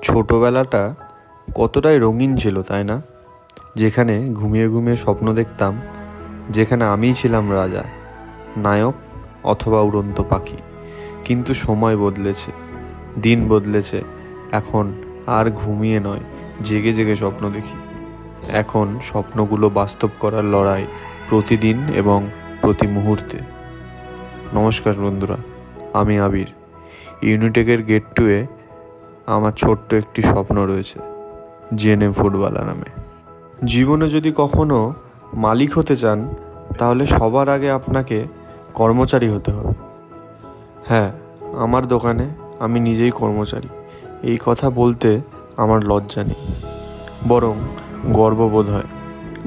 ছোটবেলাটা কতটাই রঙিন ছিল, তাই না? যেখানে ঘুমিয়ে ঘুমিয়ে স্বপ্ন দেখতাম, যেখানে আমিই ছিলাম রাজা, নায়ক অথবা উড়ন্ত পাখি। কিন্তু সময় বদলেছে, দিন বদলেছে। এখন আর ঘুমিয়ে নয়, জেগে জেগে স্বপ্ন দেখি। এখন স্বপ্নগুলো বাস্তব করার লড়াই, প্রতিদিন এবং প্রতি মুহূর্তে। নমস্কার বন্ধুরা, আমি আবির। ইউনিটেকের গেট টুয়ে আমার ছোট্ট একটি স্বপ্ন রয়েছে, জেনে ফুটবলা নামে। জীবনে যদি কখনো মালিক হতে চান, তাহলে সবার আগে আপনাকে কর্মচারী হতে হবে। হ্যাঁ, আমার দোকানে আমি নিজেই কর্মচারী। এই কথা বলতে আমার লজ্জা নেই, বরং গর্ববোধ হয়।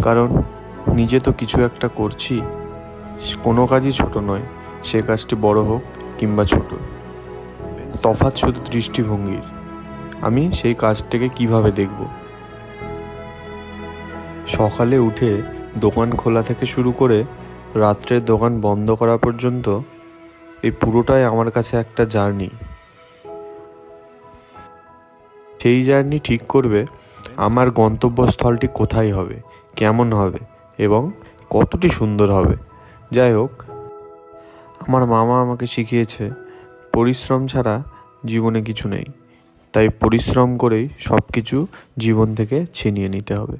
কারণ নিজে তো কিছু একটা করছি। কোনো কাজই ছোট নয়, সে কাজটি বড় হোক কিংবা ছোট। তফাৎ শুধু দৃষ্টিভঙ্গির। আমি সেই কাজটাকে কিভাবে দেখব। সকালে উঠে দোকান খোলা থেকে শুরু করে রাত্রের দোকান বন্ধ করা পর্যন্ত এই পুরোটাই আমার কাছে একটা জার্নি। সেই জার্নি ঠিক করবে আমার গন্তব্যস্থলটি কোথায় হবে, কেমন হবে এবং কতটি সুন্দর হবে। যাই হোক, আমার মামা আমাকে শিখিয়েছে পরিশ্রম ছাড়া জীবনে কিছু নেই। তাই পরিশ্রম করেই সব কিছু জীবন থেকে ছিনিয়ে নিতে হবে।